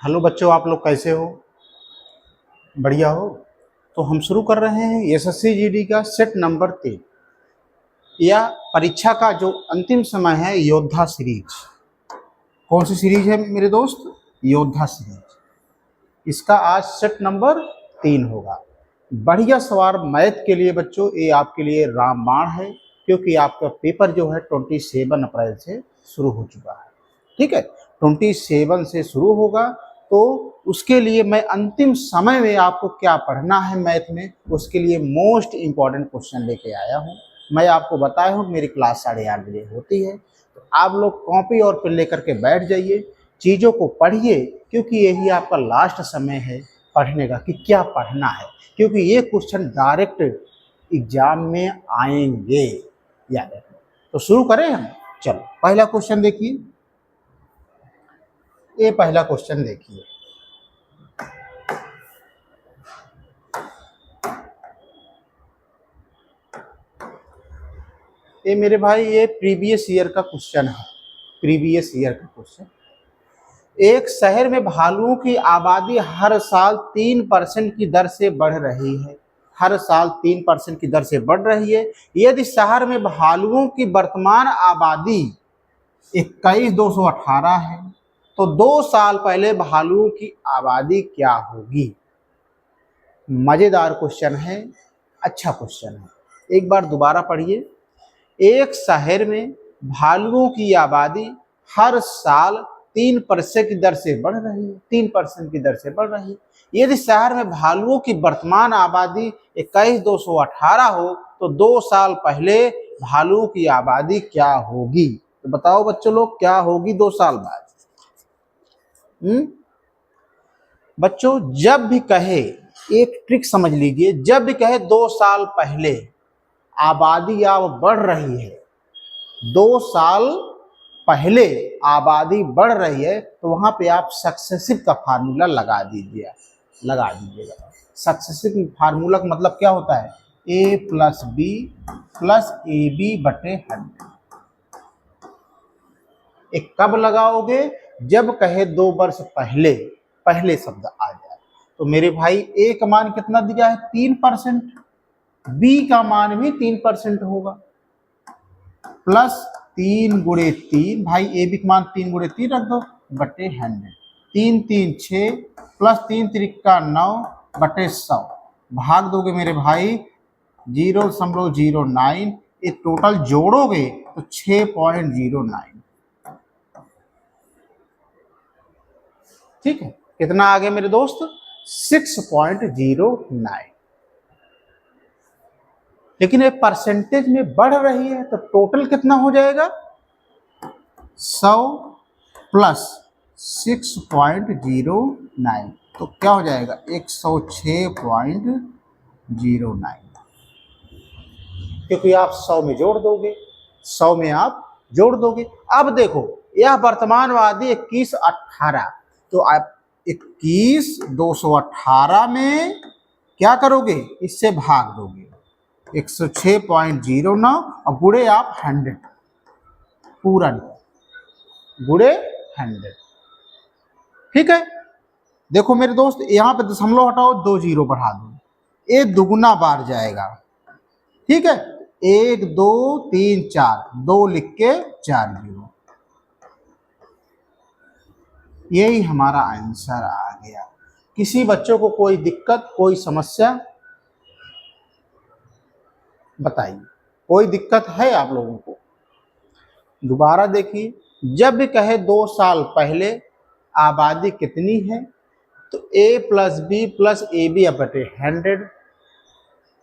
Hello बच्चों, आप लोग कैसे हो? बढ़िया हो? तो हम शुरू कर रहे हैं एसएससी जीडी का सेट नंबर 3 या परीक्षा का जो अंतिम समय है, योद्धा सीरीज। कौन सी सीरीज है मेरे दोस्त? योद्धा सीरीज। इसका आज सेट नंबर 3 होगा। बढ़िया सवाल मैथ के लिए बच्चों, ये आपके लिए रामबाण है, क्योंकि आपका पेपर जो है 27 अप्रैल से शुरू हो चुका है। ठीक है, 27 से शुरू होगा। तो उसके लिए मैं अंतिम समय में आपको क्या पढ़ना है मैथ में, उसके लिए मोस्ट इम्पॉर्टेंट क्वेश्चन लेके आया हूँ। मैं आपको बताया हूँ मेरी क्लास 8:30 बजे होती है, तो आप लोग कॉपी और पेन लेकर के बैठ जाइए, चीज़ों को पढ़िए, क्योंकि यही आपका लास्ट समय है पढ़ने का कि क्या पढ़ना है, क्योंकि ये क्वेश्चन डायरेक्ट एग्जाम में आएंगे, याद रखो। तो शुरू करें हम। चलो, पहला क्वेश्चन देखिए। ये पहला क्वेश्चन देखिए। ये मेरे भाई ये प्रीवियस ईयर का क्वेश्चन है। प्रीवियस ईयर का क्वेश्चन। एक शहर में भालुओं की आबादी हर साल 3% की दर से बढ़ रही है। हर साल 3% की दर से बढ़ रही है। यदि शहर में भालुओं की वर्तमान आबादी 21,218 है, तो 2 साल पहले भालुओं की आबादी क्या होगी? मजेदार क्वेश्चन है, अच्छा क्वेश्चन है। एक बार दोबारा पढ़िए। एक शहर में भालुओं की आबादी हर साल 3% की दर से बढ़ रही है। 3% की दर से बढ़ रही है। यदि शहर में भालुओं की वर्तमान आबादी 21,218 हो, तो 2 साल पहले भालुओं की आबादी क्या होगी? तो बताओ बच्चों लोग, क्या होगी 2 साल बाद? बच्चों, जब भी कहे, एक ट्रिक समझ लीजिए, जब भी कहे 2 साल पहले आबादी अब बढ़ रही है, 2 साल पहले आबादी बढ़ रही है, तो वहां पे आप सक्सेसिव का फार्मूला लगा दीजिएगा। सक्सेसिव फार्मूला का मतलब क्या होता है? a plus B plus A B बटे 100। एक कब लगाओगे? जब कहे 2 वर्ष पहले, पहले शब्द आ जाए। तो मेरे भाई ए का मान कितना दिया है? 3%। बी का मान भी 3% होगा, प्लस 3 गुणे 3, भाई ए बी का मान 3 गुणे 3 रख दो, बटे 100। 3 3 6 प्लस 3 त्रिका 9 बटे 100। भाग दोगे मेरे भाई 0.09, ये टोटल जोड़ोगे तो 6.09। ठीक है, कितना आ गया मेरे दोस्त? 6.09। लेकिन ये परसेंटेज में बढ़ रही है, तो टोटल कितना हो जाएगा? 100 प्लस 6.09, तो क्या हो जाएगा? 106.09, क्योंकि आप 100 में जोड़ दोगे, 100 में आप जोड़ दोगे। अब देखो, यह वर्तमानवादी 2118, तो आप 21,218 में क्या करोगे? इससे भाग दोगे 106.09 और गुणे आप 100, पूरा गुणे 100। ठीक है, देखो मेरे दोस्त, यहां पे दशमलव हटाओ, 2 जीरो बढ़ा दो, ये दुगुना बार जाएगा। ठीक है, 1 2 3 4, 2 लिख के 4 जीरो, यही हमारा आंसर आ गया। किसी बच्चों को कोई दिक्कत, कोई समस्या बताइए? कोई दिक्कत है आप लोगों को? दोबारा देखिए। जब भी कहे 2 साल पहले आबादी कितनी है, तो a plus B plus A B बटे 100।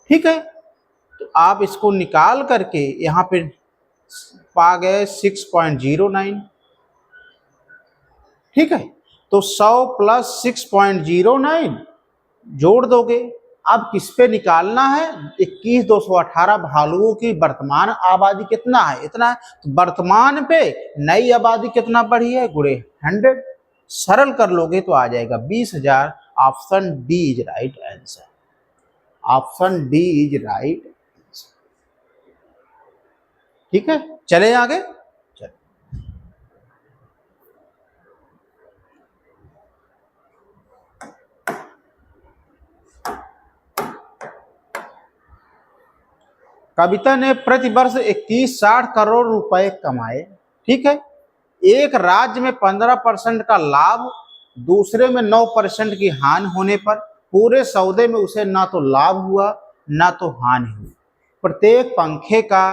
ठीक है, तो आप इसको निकाल करके यहाँ पे पा गए 6.09। ठीक है, तो 100 प्लस 6.09 जोड़ दोगे। अब किस पे निकालना है? 21,218 भालुओं की वर्तमान आबादी कितना है? इतना है। तो वर्तमान पे नई आबादी कितना बढ़ी है? गुणे 100। सरल कर लोगे तो आ जाएगा 20,000। Option D is right answer. Option D is right answer. ठीक है, चले आगे। चलो, कविता ने प्रति वर्ष 21-60 करोड़ रुपए कमाए, ठीक है। एक राज्य में 15% का लाभ, दूसरे में 9% की हानि होने पर पूरे सौदे में उसे ना तो लाभ हुआ ना तो हानि हुई। प्रत्येक पंखे का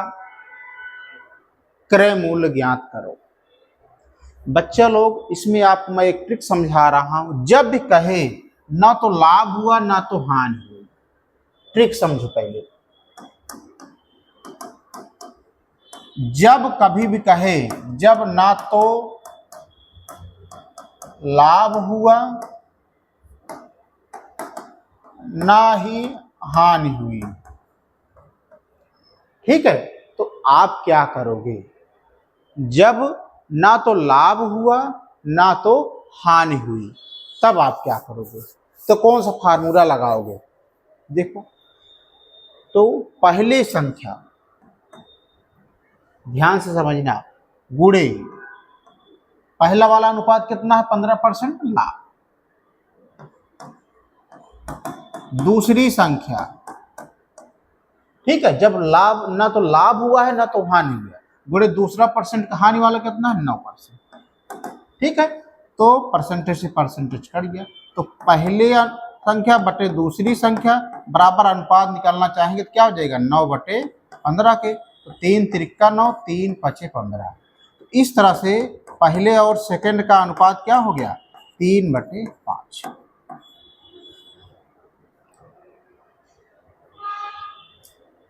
क्रय मूल्य ज्ञात करो। बच्चा लोग, इसमें आप मैं एक ट्रिक समझा रहा हूं। जब भी कहे ना तो लाभ हुआ ना तो हानि हुई, ट्रिक समझो पहले। जब कभी भी कहे, जब ना तो लाभ हुआ ना ही हानि हुई, ठीक है, तो आप क्या करोगे? जब ना तो लाभ हुआ ना तो हानि हुई, तब आप क्या करोगे? तो कौन सा फार्मूला लगाओगे? देखो, तो पहले संख्या ध्यान से समझना, गुणे पहला वाला अनुपात कितना है? 15% लाभ। दूसरी संख्या, ठीक है, जब लाभ ना तो लाभ हुआ है ना तो हानि हुआ, गुणे दूसरा परसेंट, हानि वाला कितना है? 9%, ठीक है। तो परसेंटेज से परसेंटेज कट गया, तो पहले संख्या बटे दूसरी संख्या बराबर अनुपात निकालना चाहेंगे तो क्या हो जाएगा? 9/15 के। तो 3 तिरिक्का 9, 3 पचे 15। तो इस तरह से पहले और सेकंड का अनुपात क्या हो गया? 3/5।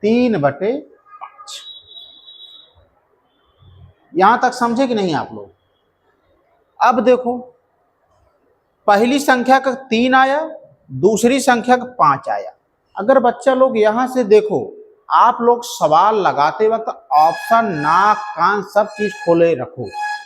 3/5। यहां तक समझे कि नहीं आप लोग? अब देखो, पहली संख्या का 3 आया, दूसरी संख्या का 5 आया। अगर बच्चा लोग यहां से देखो, आप लोग सवाल लगाते वक्त ऑप्शन, नाक, कान सब चीज खोले रखो,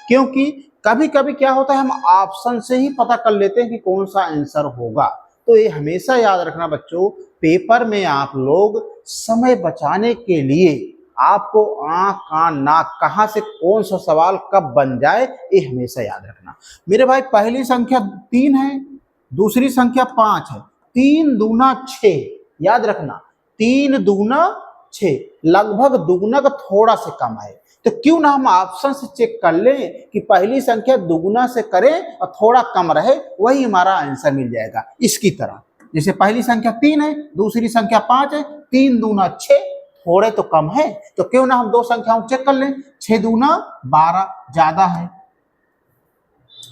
क्योंकि कभी कभी क्या होता है, हम ऑप्शन से ही पता कर लेते हैं कि कौन सा आंसर होगा। तो ये हमेशा याद रखना बच्चों, पेपर में आप लोग समय बचाने के लिए आपको आंख, कान, नाक कहां से कौन सा सवाल कब बन जाए, ये हमेशा याद रखना। मेरे भाई, पहली संख्या 3 है, दूसरी संख्या 5 है, 3 दूना 6, याद रखना 3 दूना 6, लगभग दुगुना का थोड़ा से कम है। तो क्यों ना हम ऑप्शन से चेक कर लें कि पहली संख्या दुगुना से करें और थोड़ा कम रहे, वही हमारा आंसर मिल जाएगा। इसकी तरह जैसे पहली संख्या 3 है, दूसरी संख्या 5 है, 3 दूना 6, थोड़े तो कम है, तो क्यों ना हम दो संख्याओं चेक कर लें। 6 दूना 12 ज्यादा है,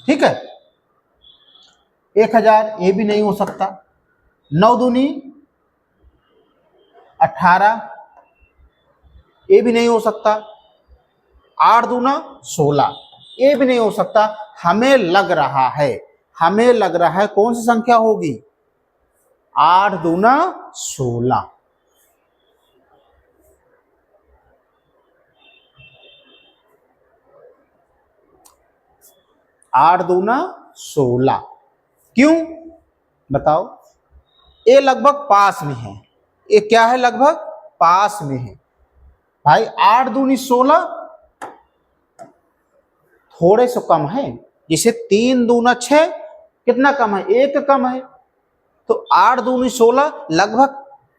ठीक है। 1000 ये भी नहीं हो सकता। 9 दूनी 18 ये भी नहीं हो सकता। 8 दूना 16 ये भी नहीं हो सकता। हमें लग रहा है कौन सी संख्या होगी? 8 दूना 16। 8 दूना 16, क्यों बताओ? ये लगभग पास में है। ये क्या है? लगभग पास में है भाई। 8 दूनी 16 थोड़े से कम है। जैसे 3 दूना 6 कितना कम है? 1 कम है। तो 8 दूनी 16 लगभग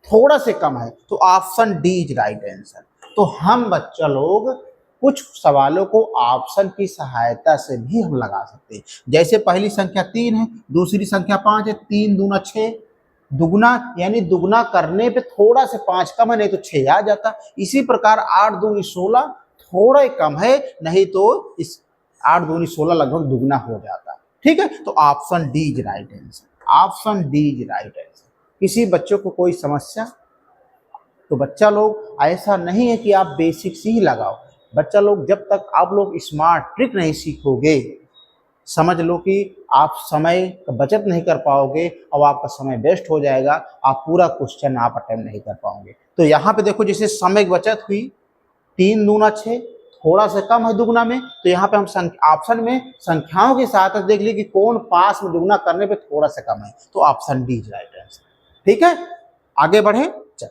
थोड़ा से कम है। तो option D is right answer. तो हम बच्चा लोग कुछ सवालों को ऑप्शन की सहायता से भी हम लगा सकते हैं। जैसे पहली संख्या 3 है, दूसरी संख्या 5 है, 3 दूना 6, दुगुना यानी दुगुना करने पे थोड़ा से 5 कम है, नहीं तो 6 आ जाता। इसी प्रकार 8 दूनी 16 थोड़ा ही कम है, नहीं तो इस 8 दूनी 16 लगभग दुगुना हो जाता। ठीक है, तो option D is right answer. Option D is right answer. किसी बच्चों को कोई समस्या? तो बच्चा लोग ऐसा नहीं है कि आप बेसिक्स ही लगाओ। बच्चा लोग जब तक आप लोग स्मार्ट ट्रिक नहीं सीखोगे, समझ लो कि आप समय का बचत नहीं कर पाओगे और आपका समय वेस्ट हो जाएगा। आप पूरा क्वेश्चन आप अटेम्प्ट नहीं कर पाओगे। तो यहाँ पे देखो, जैसे समय की बचत हुई, 3 दूना 6 थोड़ा सा कम है दुगुना में, तो यहाँ पे हम ऑप्शन में संख्याओं की सहायता देख ली कि कौन पास में दुगुना करने पे थोड़ा सा कम है। तो option D is right answer. ठीक है, आगे बढ़े। चल,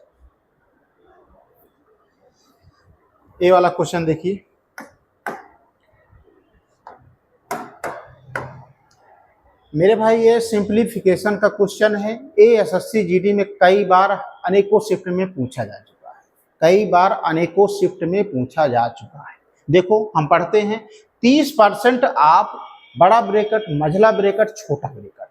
ये वाला क्वेश्चन देखिए। मेरे भाई, ये सिंप्लीफिकेशन का क्वेश्चन है। ये एसएससी जीडी में कई बार अनेकों शिफ्ट में पूछा जा चुका है। कई बार अनेकों शिफ्ट में पूछा जा चुका है। देखो हम पढ़ते हैं 30% आप बड़ा ब्रैकेट, मझला ब्रैकेट, छोटा ब्रैकेट,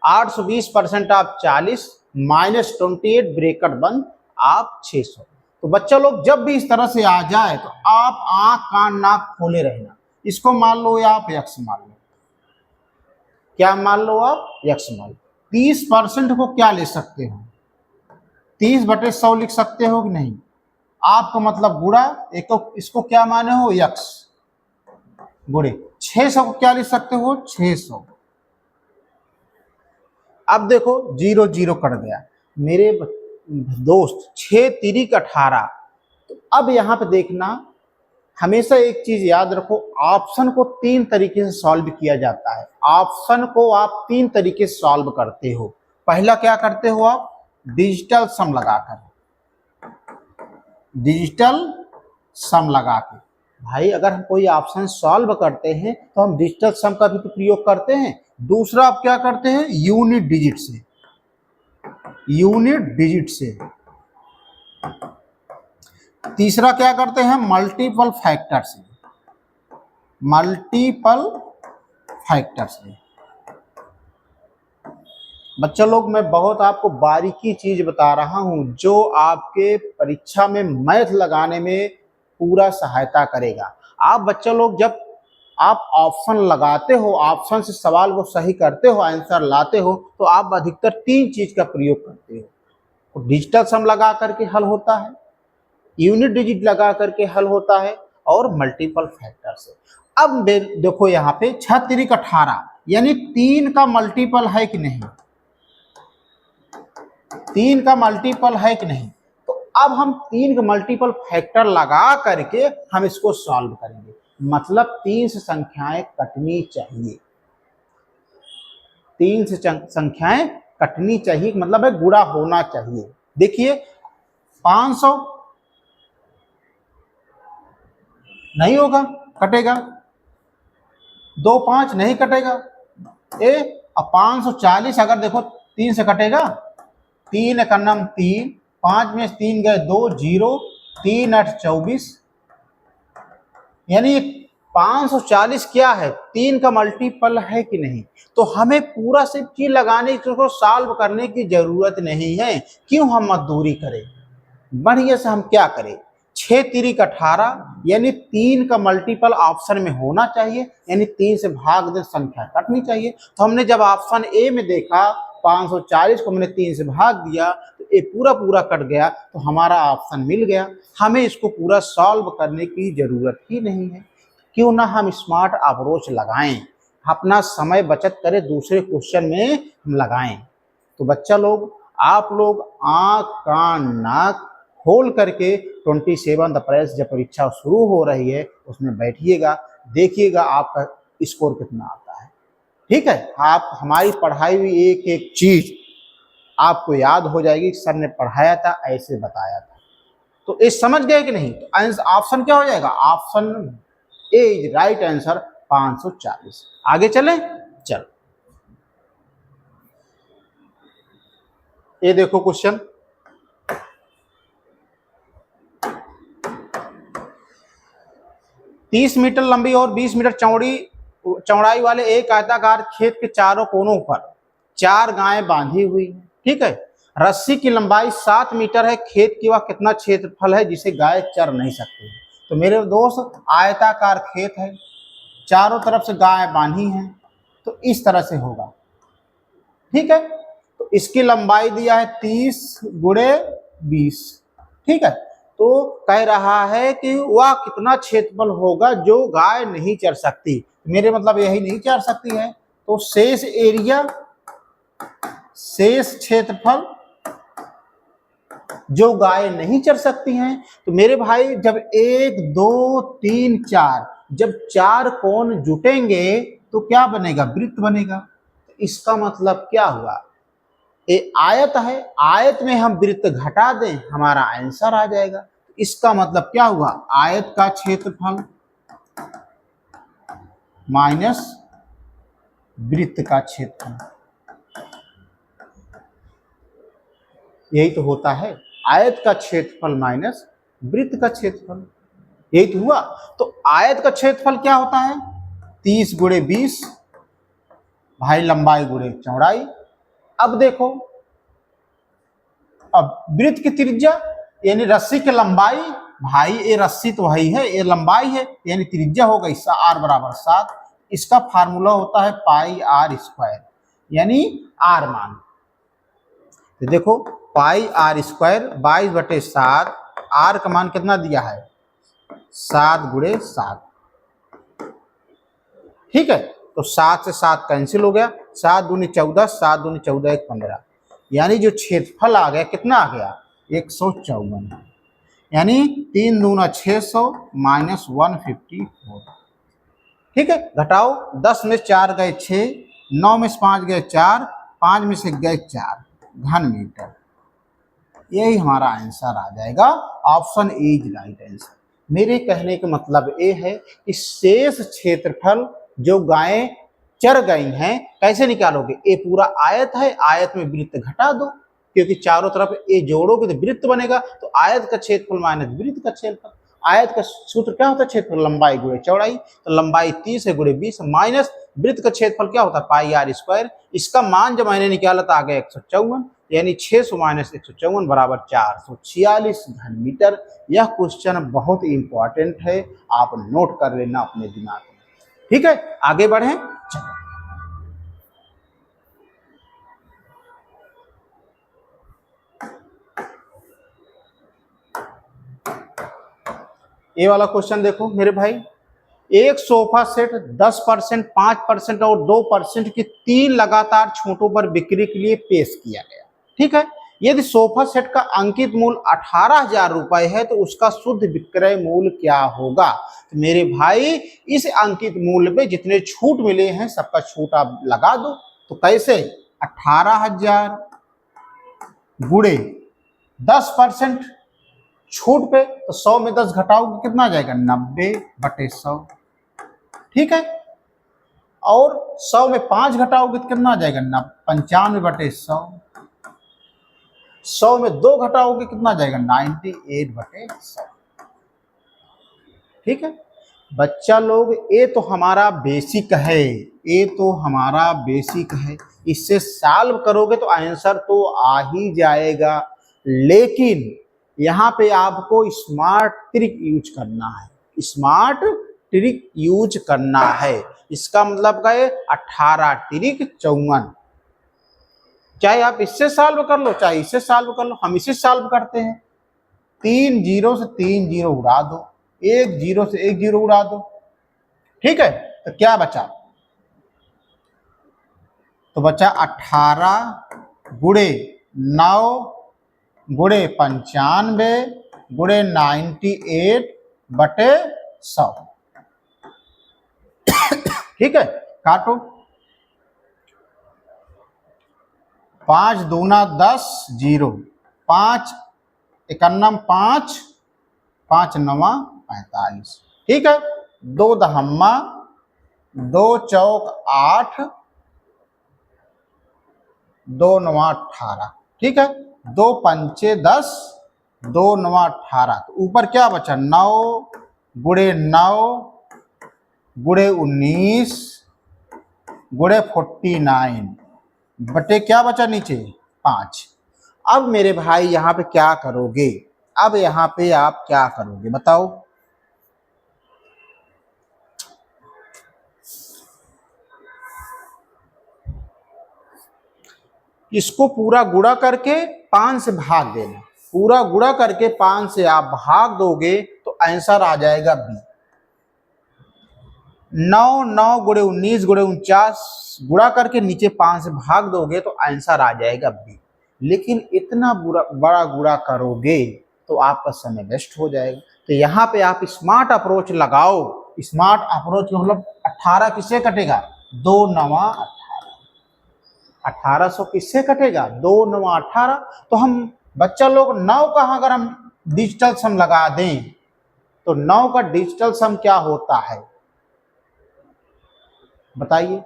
820% आप 40 माइनस 28 ब्रैकेट बंद आप 600। तो बच्चा लोग जब भी इस तरह से आ जाए तो आप आंख कान नाक खोले रहना। इसको मान लो या आप यक्स मान लो। क्या मान लो आप? यक्स मान लो। 30% को क्या ले सकते हो? 30/100 लिख सकते हो कि नहीं? आपका मतलब गुणा, एक तो इसको क्या माने हो? यक्स गुणे 600 को क्या लिख सकते हो? 600। अब देखो 0 0 कट गया मेरे दोस्त, 6 तिरिक 18। तो अब यहां पे देखना, हमेशा एक चीज याद रखो, ऑप्शन को 3 तरीके से सॉल्व किया जाता है। ऑप्शन को आप 3 तरीके से सॉल्व करते हो। पहला क्या करते हो आप? डिजिटल सम लगाकर, डिजिटल सम लगा के। भाई अगर हम कोई ऑप्शन सॉल्व करते हैं तो हम डिजिटल सम का भी तो प्रयोग करते हैं। दूसरा आप क्या करते हैं? यूनिट डिजिट से, यूनिट डिजिट से। तीसरा क्या करते हैं? मल्टीपल फैक्टर से, मल्टीपल फैक्टर से। बच्चा लोग मैं बहुत आपको बारीकी चीज बता रहा हूं जो आपके परीक्षा में मैथ लगाने में पूरा सहायता करेगा। आप बच्चा लोग जब आप ऑप्शन लगाते हो, ऑप्शन से सवाल को सही करते हो, आंसर लाते हो, तो आप अधिकतर 3 चीज का प्रयोग करते हो। तो डिजिटल सम लगा करके हल होता है, यूनिट डिजिट लगा करके हल होता है, और मल्टीपल फैक्टर से। अब देखो यहाँ पे 6 तिरिक 18 यानी 3 का मल्टीपल है कि नहीं? 3 का मल्टीपल है कि नहीं? तो अब हम 3 का मल्टीपल फैक्टर लगा करके हम इसको सॉल्व करेंगे। मतलब 3 से संख्याएं कटनी चाहिए, 3 से संख्याएं कटनी चाहिए, मतलब है गुणा होना चाहिए। देखिए 500 नहीं होगा, कटेगा। 2 5 नहीं कटेगा। अब 540 अगर देखो 3 से कटेगा, 3 एक 3, 5 में 3 गए 2, 0, 3 8 24, यानी 540 क्या है? 3 का मल्टीपल है कि नहीं? तो हमें पूरा सिर्फ चीज लगाने को सॉल्व करने की जरूरत नहीं है। क्यों हम मजदूरी करें? बढ़िया से हम क्या करें? 6 तिरिक 18 यानी 3 का मल्टीपल ऑप्शन में होना चाहिए, यानी 3 से भाग दे संख्या कटनी चाहिए। तो हमने जब ऑप्शन ए में देखा 540 को मैंने 3 से भाग दिया तो ये पूरा पूरा कट गया, तो हमारा ऑप्शन मिल गया। हमें इसको पूरा सॉल्व करने की जरूरत ही नहीं है। क्यों ना हम स्मार्ट अप्रोच लगाएं, अपना समय बचत करें, दूसरे क्वेश्चन में हम लगाएं। तो बच्चा लोग, आप लोग आंख कान नाक खोल करके 27 अप्रैल से जब परीक्षा शुरू हो रही है उसमें बैठिएगा, देखिएगा आपका स्कोर कितना आता है। ठीक है? आप हमारी पढ़ाई हुई एक एक चीज आपको याद हो जाएगी, सर ने पढ़ाया था, ऐसे बताया था। तो ये समझ गए कि नहीं? तो ऑप्शन क्या हो जाएगा? Option a is right answer 540। आगे चलें? चलो ये देखो क्वेश्चन, 30 मीटर लंबी और 20 मीटर चौड़ाई वाले एक आयताकार खेत के चारों कोनों पर 4 गायें बांधी हुई हैं। ठीक है? रस्सी की लंबाई 7 मीटर है। खेत की वह कितना क्षेत्रफल है जिसे गाय चर नहीं सकती? तो मेरे दोस्त आयताकार खेत है, चारों तरफ से गाय बांधी हैं, तो इस तरह से होगा। ठीक है? तो इसकी लंबाई दिया है 30 गुणे 20। ठीक है? तो कह रहा है कि वह कितना क्षेत्रफल होगा जो गाय नहीं चर सकती। मेरे मतलब यही नहीं चर सकती है, तो शेष एरिया, शेष क्षेत्रफल जो गाय नहीं चर सकती हैं। तो मेरे भाई जब 1 2 3 4, जब 4 कोण जुटेंगे तो क्या बनेगा? वृत्त बनेगा। इसका मतलब क्या हुआ? ये आयत है, आयत में हम वृत्त घटा दें, हमारा आंसर आ जाएगा। इसका मतलब क्या हुआ? आयत का क्षेत्रफल माइनस वृत्त का क्षेत्रफल, यही तो होता है। आयत का क्षेत्रफल माइनस वृत्त का क्षेत्रफल, यही तो हुआ। तो आयत का क्षेत्रफल क्या होता है? 30 गुणे 20 भाई लंबाई गुणे चौड़ाई। अब देखो, अब वृत्त की त्रिज्या यानी रस्सी की लंबाई, भाई ये रस्सी तो वही है, ये लंबाई है यानी त्रिज्या हो गई r बराबर 7। इसका फार्मूला होता है पाई r स्क्वायर, यानी r मान। तो देखो पाई r स्क्वायर 22/7, r का मान कितना दिया है? 7 गुणे 7। ठीक है, तो 7 से 7 कैंसिल हो गया, 7 दूनी 14, 7 दूनी 14 1 15, यानी जो क्षेत्रफल आ गया कितना आ गया? 154, यानी 3 दूना 600 माइनस 154। ठीक है, घटाओ, 10 में 4 गए 6, 9 में से 5 गए 4, 5 में से गए 4 घन मीटर। यही हमारा आंसर आ जाएगा, option a is right answer. मेरे कहने का मतलब ये है कि शेष क्षेत्रफल जो गायें चर गई हैं कैसे निकालोगे? ये पूरा आयत है, आयत में वृत्त घटा दो, क्योंकि चारों तरफ ये जोड़ोगे तो वृत्त बनेगा। तो आयत का क्षेत्रफल माइनस वृत्त का क्षेत्रफल। आयत का सूत्र क्या होता है? क्षेत्रफल लंबाई गुणे चौड़ाई। तो लंबाई 30 है गुणे 20 माइनस वृत्त का क्षेत्रफल क्या होता है? पाई r स्क्वायर। इसका मान जब मैंने निकाला तो आ गया 154, यानी 600 माइनस 154 बराबर 446 घन मीटर। यह क्वेश्चन बहुत इंपॉर्टेंट है, आप नोट कर लेना अपने दिमाग में। ठीक है, आगे बढ़ें। चलो ये वाला क्वेश्चन देखो मेरे भाई, एक सोफा सेट 10%, 5% और 2% की 3 लगातार छूटों पर बिक्री के लिए पेश किया गया। ठीक है, यदि सोफा सेट का अंकित मूल्य 18,000 रुपए है तो उसका शुद्ध विक्रय मूल्य क्या होगा? तो मेरे भाई इस अंकित मूल्य पे जितने छूट मिले हैं सबका छूट आप लगा दो। तो कैसे? 18,000 गुणे 10% छूट पे, तो 100 में 10 घटाओगे कितना आ जाएगा? 90/100। ठीक है, और 100 में 5 घटाओगे तो कितना आ जाएगा? 95/100। 100 में 2 घटाओगे कितना आ जाएगा? 98/100। ठीक है बच्चा लोग, ये तो हमारा बेसिक है, ये तो हमारा बेसिक है। इससे सॉल्व करोगे तो आंसर तो आ ही जाएगा, लेकिन यहाँ पे आपको स्मार्ट ट्रिक यूज करना है, स्मार्ट ट्रिक यूज करना है। इसका मतलब क्या है? 18 त्रिक 54। चाहे आप इससे सॉल्व कर लो चाहे इससे सॉल्व कर लो, हम इसे सॉल्व करते हैं। 3 जीरो से 3 जीरो उड़ा दो, 1 जीरो से 1 जीरो उड़ा दो। ठीक है, तो क्या बचा? तो बचा 18 गुणे 9 गुणे 95 गुणे 98/100। ठीक है, काटो। 5 दूना 10 जीरो, 5 51 5, 5 9 45। ठीक है, 2 दहम्मा 2 चौक 8, 2 9 18। ठीक है, 2 पंचे 10, 2 9 18। तो ऊपर क्या बचा? 9 गुणे 9 गुणे 19 गुणे 49 बटे क्या बचा नीचे? 5। अब मेरे भाई यहाँ पे क्या करोगे? अब यहाँ पे आप क्या करोगे बताओ? इसको पूरा गुणा करके 5 से भाग देना, पूरा गुणा करके 5 से आप भाग दोगे तो आंसर आ जाएगा बी। 9 9 गुणे 19 गुणे 49 गुणा करके नीचे 5 से भाग दोगे तो आंसर आ जाएगा बी। लेकिन इतना बड़ा गुणा करोगे तो आपका समय वेस्ट हो जाएगा। तो यहाँ पे आप स्मार्ट अप्रोच लगाओ। स्मार्ट अप्रोच मतलब 18 किससे कटेगा? 2 9 18। 1800 किससे कटेगा? 2 9 18। तो हम बच्चा लोग 9 का अगर हम डिजिटल सम लगा दें तो 9 का डिजिटल सम क्या होता है बताइए?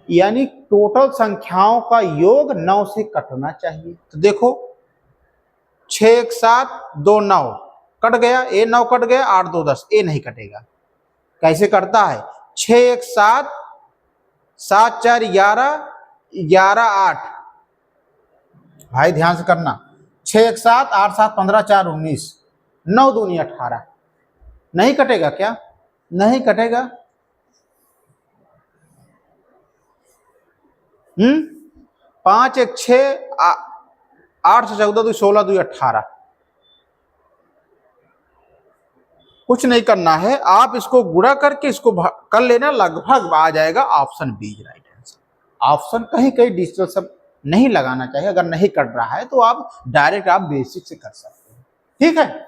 यानी टोटल संख्याओं का योग 9 से कटना चाहिए। तो देखो 6 1 7 2 9 कट गया, ए 9 कट गया, 8 2 10, ए नहीं कटेगा। कैसे करता है? 6 1 7 7 4 11 11 8। भाई ध्यान से करना, 6 1 7 8 7 15 4 19, 9 दूनी 18। नहीं कटेगा क्या? नहीं कटेगा। 5 1 6 8 से 14 2 16 2 18। कुछ नहीं करना है, आप इसको गुणा करके इसको कर लेना, लगभग आ जाएगा option B right answer. Option कहीं कहीं डिजिटल सब नहीं लगाना चाहिए, अगर नहीं कट रहा है तो आप डायरेक्ट आप बेसिक से कर सकते हैं। ठीक है,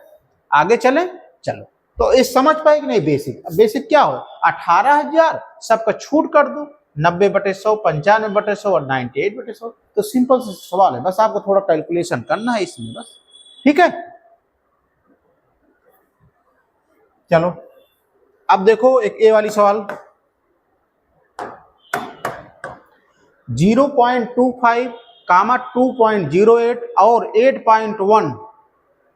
आगे चलें। चलो, तो इस समझ पाए कि नहीं बेसिक? बेसिक क्या हो? 18,000 सबका छूट कर दो, 90/100, 95/100 और 98/100। तो सिंपल सा सवाल है, बस आपको थोड़ा कैलकुलेशन करना है इसमें बस। ठीक है, चलो अब देखो एक ए वाली सवाल। 0.25, 2.08 और 8.1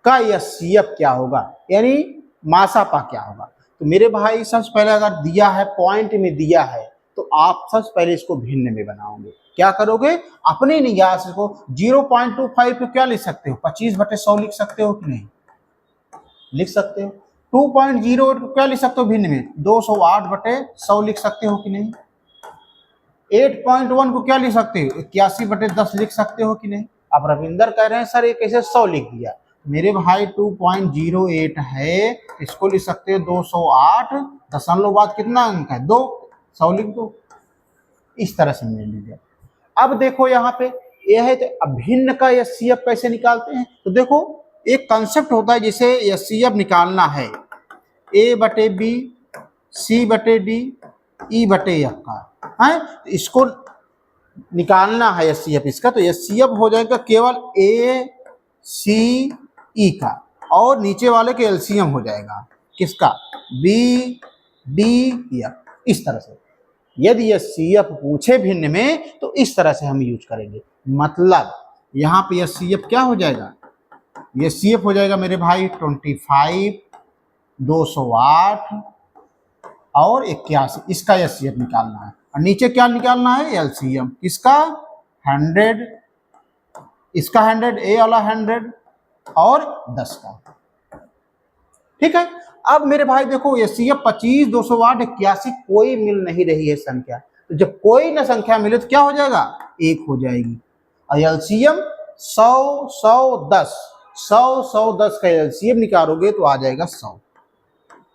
का एचसीएफ क्या होगा, यानी मासापा क्या होगा? तो मेरे भाई सबसे पहले अगर दिया है, पॉइंट में दिया है, तो आप सबसे पहले इसको भिन्न में बनाओगे। क्या करोगे? अपने निगाह से को 0.25 को क्या लिख सकते हो? 25/100 लिख सकते हो कि नहीं? लिख सकते हो। 2.08 को क्या लिख सकते हो भिन्न में? 208/100 लिख सकते हो कि नहीं? 8.1 को क्या लिख सकते हो? 81/10 लिख सकते हो कि नहीं? अब रविंदर कह रहे हैं सर ये कैसे 100 लिख दिया? मेरे भाई 2.08 है, इसको लिख सकते हो 208, दशमलव बाद कितना अंक है? 2, 100 लिख दो। इस तरह से मिल लीजिए। अब देखो यहाँ पे यह है, तो अभिन्न का एचसीएफ कैसे निकालते हैं? तो देखो एक कंसेप्ट होता है जिसे एचसीएफ निकालना है, A/B C/D E/F का है, तो इसको निकालना है एचसीएफ इसका। तो एचसीएफ हो जाएगा केवल ACE का, और नीचे वाले के एलसीएम हो जाएगा किसका? BDF। इस तरह से यदि एचसीएफ पूछे भिन्न में तो इस तरह से हम यूज करेंगे। मतलब यहाँ पे एचसीएफ क्या हो जाएगा? एचसीएफ हो जाएगा मेरे भाई 25, 208 और 81, इसका एचसीएफ निकालना है। और नीचे क्या निकालना है? एलसीएम। इसका 100, इसका 100, ए वाला 100 और 10 का। ठीक है, अब मेरे भाई देखो एचसीएफ 25, 208, 81 कोई मिल नहीं रही है संख्या। तो जब कोई ना संख्या मिले तो क्या हो जाएगा? 1 हो जाएगी। और एलसीएम 100, 100, 10, 100, 100, 10 का एलसीएम निकालोगे तो आ जाएगा 100।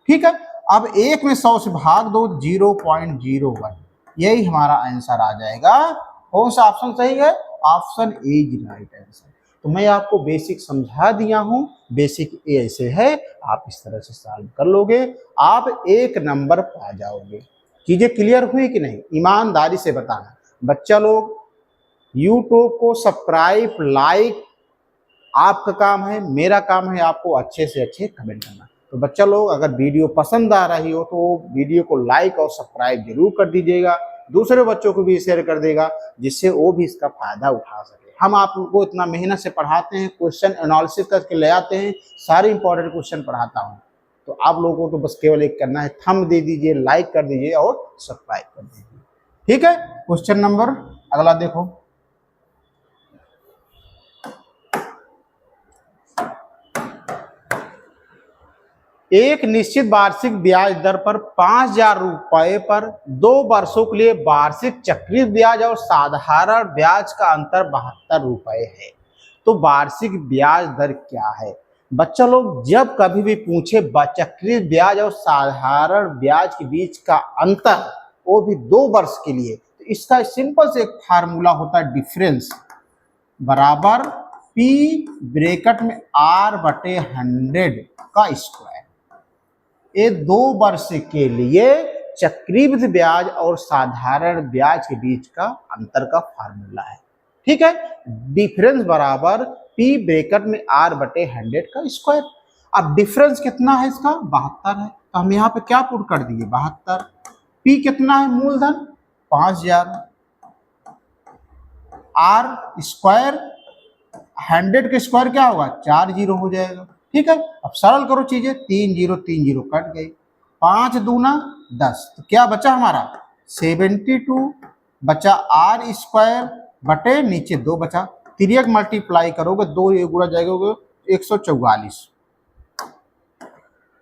ठीक है, अब 1 में 100 से भाग दो, 0.01, यही हमारा आंसर आ जाएगा। कौन सा ऑप्शन सही है? Option a is right answer. तो मैं आपको बेसिक समझा दिया हूं, बेसिक ऐसे है, आप इस तरह से सॉल्व कर लोगे, आप 1 नंबर पा जाओगे। चीजें क्लियर हुई कि नहीं? ईमानदारी से बताना। बच्चा लोग यूट्यूब को सब्सक्राइब, लाइक आपका काम है, मेरा काम है आपको अच्छे से अच्छे कमेंट करना। तो बच्चा लोग अगर वीडियो पसंद आ रही हो तो वीडियो को लाइक और सब्सक्राइब जरूर कर दीजिएगा, दूसरे बच्चों को भी शेयर कर देगा, जिससे वो भी इसका फायदा उठा सके। हम आप लोगों को इतना मेहनत से पढ़ाते हैं, क्वेश्चन एनालिसिस करके ले आते हैं, सारे इंपॉर्टेंट क्वेश्चन पढ़ाता हूँ। तो आप लोगों को तो बस केवल एक करना है, थंब दे दीजिए, लाइक कर दीजिए और सब्सक्राइब कर दीजिए। ठीक है, क्वेश्चन नंबर अगला देखो। एक निश्चित वार्षिक ब्याज दर पर 5,000 रुपए पर 2 वर्षों के लिए वार्षिक चक्रीय ब्याज और साधारण ब्याज का अंतर 72 रुपए है। तो वार्षिक ब्याज दर क्या है? बच्चा लोग जब कभी भी पूछे चक्रीय ब्याज और साधारण ब्याज के बीच का अंतर, वो भी 2 वर्ष के लिए, तो इसका सिंपल से एक फार्मूला होता है, डिफरेंस बराबर P ब्रैकेट में R/100 का स्क्वायर। ये 2 वर्ष के लिए चक्रवृद्धि ब्याज और साधारण ब्याज के बीच का अंतर का फार्मूला है। ठीक है, डिफरेंस बराबर P ब्रैकेट में R/100 का स्क्वायर। अब डिफरेंस कितना है इसका? 72 है, तो हम यहाँ पे क्या पुट कर दिए? 72। P कितना है? मूलधन 5,000, R स्क्वायर 100 का स्क्वायर क्या होगा, 4 जीरो हो जाएगा। ठीक है, अब सरल करो चीजें, 3 जीरो कट गई, 5 दूना 10, तो क्या बचा हमारा 72 बचा, आर स्क्वायर बटे नीचे 2 बचा, तिर्यक मल्टीप्लाई करोगे 2 ये गुणा जाएगा 144,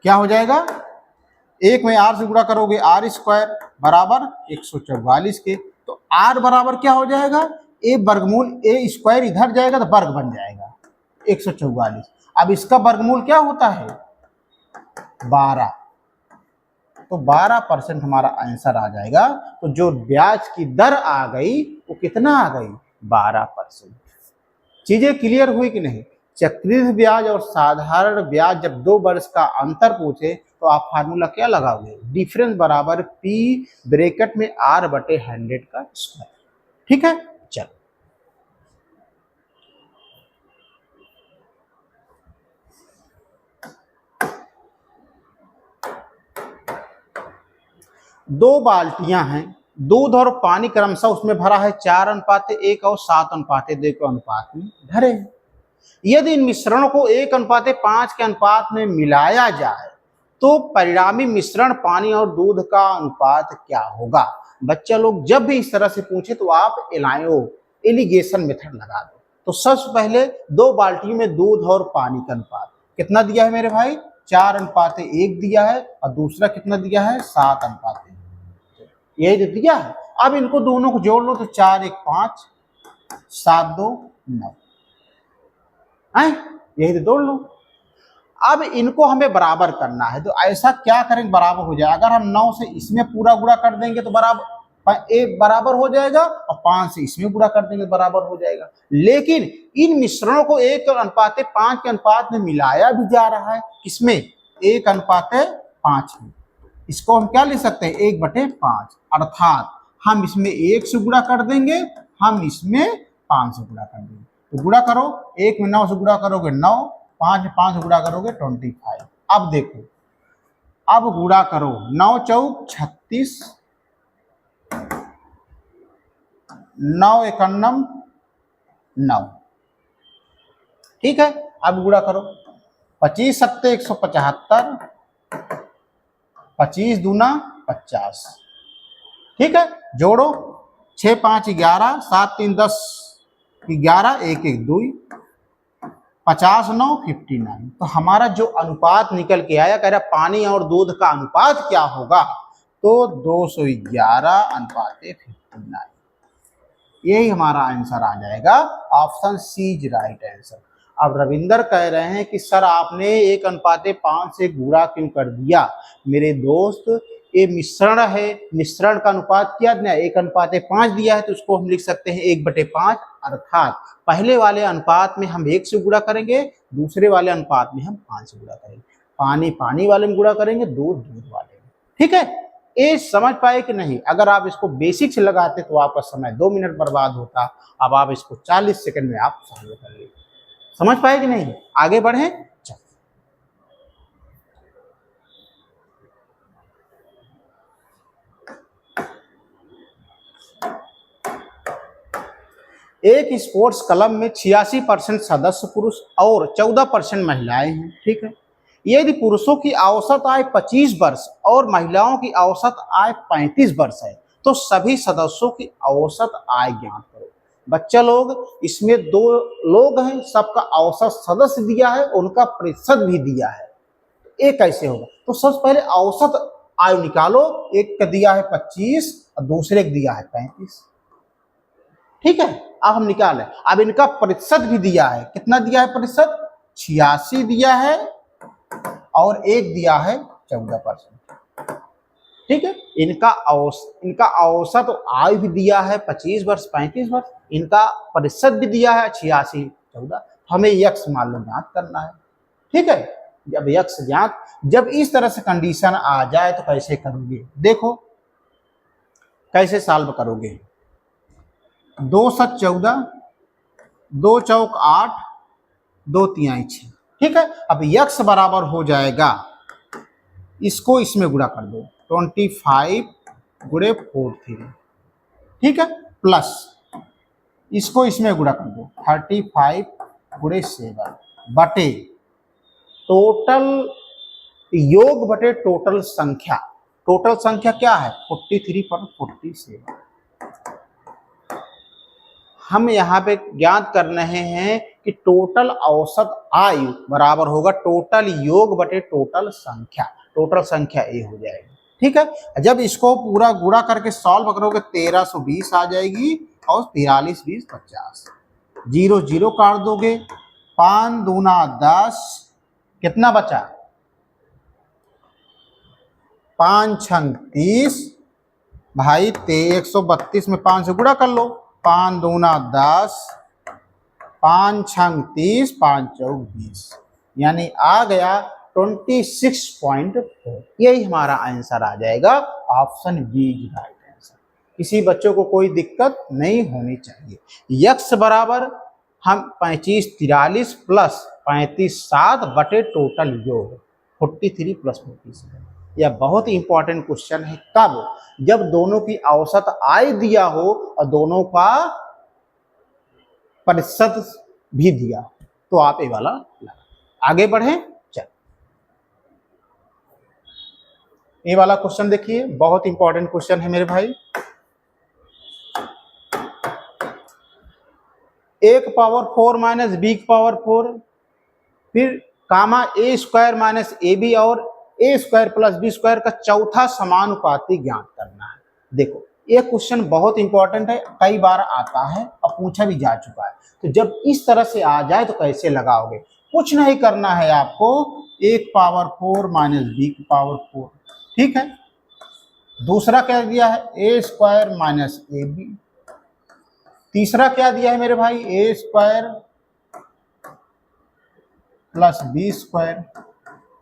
क्या हो जाएगा, एक में आर से गुणा करोगे आर स्क्वायर बराबर 144 के, तो आर बराबर क्या हो जाएगा, ए वर्गमूल ए स्क्वायर इधर जाएगा तो वर्ग बन जाएगा 144। अब इसका वर्गमूल क्या होता है 12, तो 12% हमारा आंसर आ जाएगा। तो जो ब्याज की दर आ गई वो कितना आ गई 12%। चीजें क्लियर हुई कि नहीं। चक्रवृद्धि ब्याज और साधारण ब्याज जब 2 वर्ष का अंतर पूछे तो आप फार्मूला क्या लगाओगे, डिफरेंस बराबर पी ब्रैकेट में आर बटे 100 का स्क्वायर। ठीक है, चलो दो बाल्टियां हैं, दूध और पानी क्रमशः उसमें भरा है 4:1 और 7:2 के अनुपात में भरे हैं। यदि इन मिश्रणों को 1:5 के अनुपात में मिलाया जाए तो परिणामी मिश्रण पानी और दूध का अनुपात क्या होगा। बच्चा लोग जब भी इस तरह से पूछे तो आप एलिगेशन मेथड लगा दो। तो सबसे पहले 2 बाल्टियों में दूध और पानी का अनुपात कितना दिया है मेरे भाई, 4:1 दिया है, और दूसरा कितना दिया है 7:1, यही तो दिया है। अब इनको दोनों को जोड़ लो तो 4 1 5, 7 2 9, यही तो जोड़ लो। अब इनको हमें बराबर करना है, तो ऐसा क्या करेंगे बराबर हो जाए, अगर हम 9 से इसमें पूरा गुणा कर देंगे तो बराबर हो जाएगा, और 5 से इसमें गुणा कर देंगे बराबर हो जाएगा। लेकिन इन मिश्रणों को 1:5 के अनुपात में मिलाया भी जा रहा है, किसमें 1:5 में। इसको हम क्या ले सकते हैं 1/5, अर्थात हम इसमें 1 से गुणा कर देंगे, हम इसमें 5 से गुणा कर देंगे। तो गुणा करो, 1 में 9 से गुणा करोगे 9, 5 में 5 से गुणा करोगे 25। अब देखो, अब गुणा करो, 9 चौक 36, 9 91 9। ठीक है, अब गुणा करो, 25 सत्ते 175, 25 दूना 50। ठीक है, जोड़ो, 6 5 11, 7 3 10, 11 1 1 2, 50 9 59। तो हमारा जो अनुपात निकल के आया, कह रहा पानी और दूध का अनुपात क्या होगा, तो 211:59, यही हमारा आंसर आ जाएगा। Option C is right answer. अब रविंदर कह रहे हैं कि सर आपने 1:5 से गुणा क्यों कर दिया। मेरे दोस्त, ये मिश्रण है, मिश्रण का अनुपात क्या दिया 1:5 दिया है, तो उसको हम लिख सकते हैं 1/5, अर्थात पहले वाले अनुपात में हम 1 से गुणा करेंगे, दूसरे वाले अनुपात में हम 5 से गुणा करेंगे। पानी पानी वाले में गुणा करेंगे, दूध दूध वाले में। ठीक है, ये समझ पाए कि नहीं। अगर आप इसको बेसिक से लगाते तो आपका समय 2 मिनट बर्बाद होता, अब आप इसको 40 सेकंड में आप सॉल्व कर लीजिए। समझ पाए कि नहीं, आगे बढ़े। एक स्पोर्ट्स क्लब में 86% सदस्य पुरुष और 14% महिलाएं हैं। ठीक है, यदि पुरुषों की औसत आय 25 वर्ष और महिलाओं की औसत आय 35 वर्ष है तो सभी सदस्यों की औसत आय ज्ञात करो। बच्चा लोग, इसमें 2 लोग हैं, सबका औसत सदस्य दिया है, उनका प्रतिशत भी दिया है। ये कैसे होगा, तो सबसे पहले औसत आय निकालो। एक का दिया है 25 और दूसरे का दिया है 35। ठीक है, अब हम निकालें। अब इनका प्रतिशत भी दिया है, कितना दिया है प्रतिशत, 86 दिया है और एक दिया है 14%। ठीक है, इनका औसत आयु भी दिया है 25 वर्ष 35 वर्ष, इनका प्रतिशत भी दिया है 86 14। हमें यक्स मान लो ज्ञात करना है। ठीक है, जब यक्स ज्ञात, जब इस तरह से कंडीशन आ जाए तो कैसे करोगे, देखो कैसे सॉल्व करोगे। 2 7 14, 2 चौक 8, 2 तिहाई 6। ठीक है, अब यक्स बराबर हो जाएगा, इसको इसमें गुणा कर दो, 25 गुणे 43। ठीक है, प्लस इसको इसमें गुणा कर दो, 35 गुणे 7 बटे टोटल योग बटे टोटल संख्या। टोटल संख्या क्या है 43 पर 47। हम यहाँ पे ज्ञात कर रहे हैं कि टोटल औसत आयु बराबर होगा टोटल योग बटे टोटल संख्या। टोटल संख्या ए हो जाएगी। ठीक है, जब इसको पूरा गुणा करके सॉल्व करोगे 1320 आ जाएगी और 43 20 50। 0 0 काट दोगे, 5 दूना 10, कितना बचा 5 छंग 30 भाई 132 में 5 से गुणा कर लो, 5 दूना 10, 5 छंग 30, 5 चौक 20, यानी आ गया 26.4। यही हमारा आंसर आ जाएगा, option B is right answer. किसी बच्चों को कोई दिक्कत नहीं होनी चाहिए। यक्स बराबर हम 35 43 प्लस 35 7 बटे टोटल योग 43 प्लस 47। यह बहुत ही इंपॉर्टेंट क्वेश्चन है। कब? जब दोनों की औसत आय दिया हो और दोनों का प्रतिशत भी दिया, तो आप ये वाला लगा। आगे बढ़े, चल ये वाला क्वेश्चन देखिए, बहुत इंपॉर्टेंट क्वेश्चन है मेरे भाई। 1 पावर 4 माइनस बी पावर 4, फिर कामा ए स्क्वायर माइनस ए बी और ए स्क्वायर प्लस बी स्क्वायर का चौथा समानुपाती ज्ञात करना है। देखो ये क्वेश्चन बहुत इंपॉर्टेंट है, कई बार आता है और पूछा भी जा चुका है। तो जब इस तरह से आ जाए तो कैसे लगाओगे? कुछ नहीं करना है आपको, 1 पावर 4 माइनस बी की पावर 4। ठीक है, दूसरा क्या दिया है ए स्क्वायर माइनस ए बी। तीसरा क्या दिया है मेरे भाई ए स्क्वायर प्लस बी स्क्वायर।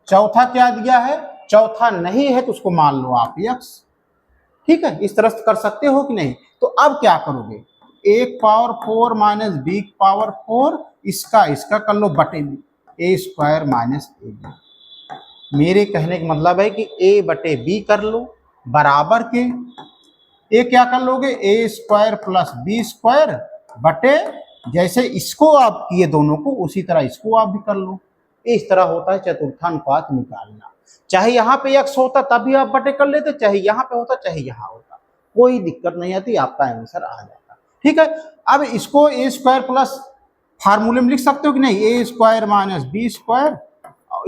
चौथा क्या दिया है? चौथा नहीं है तो उसको मान लो आप यक्स। ठीक है, इस तरह से कर सकते हो कि नहीं? तो अब क्या करोगे, 1 पावर 4 माइनस बी पावर 4, इसका कर लो बटे ए स्क्वायर माइनस ए बी। मेरे कहने का मतलब है कि ए बटे बी कर लो बराबर के ए क्या कर लोगे ए स्क्वायर प्लस बी स्क्वायर बटे, जैसे इसको आप किए दोनों को उसी तरह इसको आप भी कर लो। इस तरह होता है चतुर्थानुपात निकालना। चाहे यहाँ पे एक्स होता तब भी आप बटे कर लेते, चाहे यहाँ पे होता चाहे यहाँ होता, कोई दिक्कत नहीं आती, आपका आंसर आ जाता। ठीक है, अब इसको ए स्क्वायर प्लस फार्मूले में लिख सकते हो कि नहीं, ए स्क्वायर माइनस बी स्क्वायर,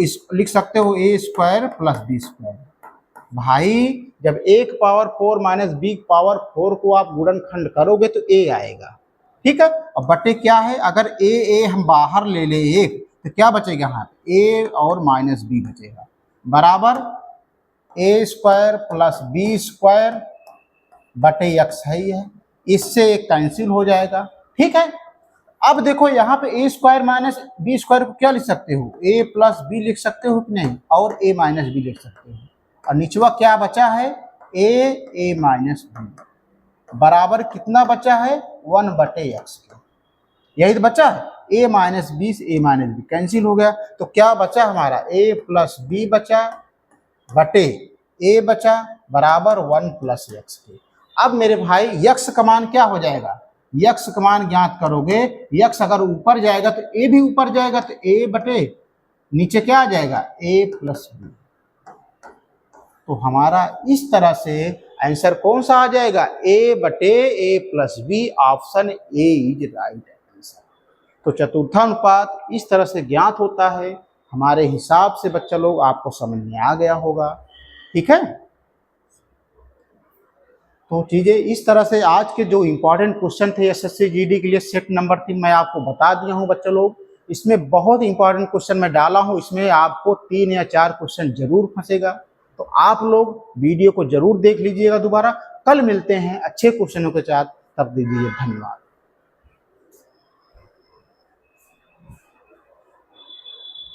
इस लिख सकते हो ए स्क्वायर प्लस बी स्क्वायर। भाई जब 1 पावर 4 माइनस बी पावर 4 को आप गुणनखंड करोगे तो ए आएगा। ठीक है, अब बटे क्या है, अगर ए हम बाहर ले ले एक तो क्या बचेगा यहाँ पे ए और माइनस बी बचेगा बराबर ए स्क्वायर प्लस बी स्क्वायर बटे एक्स है, इससे एक कैंसिल हो जाएगा। ठीक है, अब देखो यहाँ पे ए स्क्वायर माइनस बी स्क्वायर को क्या लिख सकते हो, ए प्लस बी लिख सकते हो कि नहीं, और ए माइनस बी लिख सकते हो। और निचवा क्या बचा है ए माइनस बी बराबर कितना बचा है 1 बटे एक्स के, यही तो बचा है। ए माइनस बी से ए माइनस बी कैंसिल हो गया, तो क्या बचा हमारा ए प्लस बी बचा बटे ए बचा बराबर 1 प्लस एक्स के। अब मेरे भाई यक्स का मान क्या हो जाएगा, यक्स का मान ज्ञात करोगे, यक्स अगर ऊपर जाएगा तो ए भी ऊपर जाएगा, तो ए बटे नीचे क्या आ जाएगा ए प्लस बी। तो हमारा इस तरह से आंसर कौन सा आ जाएगा, ए बटे a plus b, option a is right answer. तो चतुर्थानुपात इस तरह से ज्ञात होता है। हमारे हिसाब से बच्चा लोग आपको समझ में आ गया होगा। ठीक है, तो चीजें इस तरह से आज के जो इंपॉर्टेंट क्वेश्चन थे एसएससी जीडी के लिए सेट नंबर 3 मैं आपको बता दिया हूं बच्चा लोग। इसमें बहुत इंपॉर्टेंट क्वेश्चन मैं डाला हूं, इसमें आपको 3 या 4 क्वेश्चन जरूर फंसेगा। तो आप लोग वीडियो को जरूर देख लीजिएगा दोबारा। कल मिलते हैं अच्छे क्वेश्चनों के साथ, तब दीजिए धन्यवाद।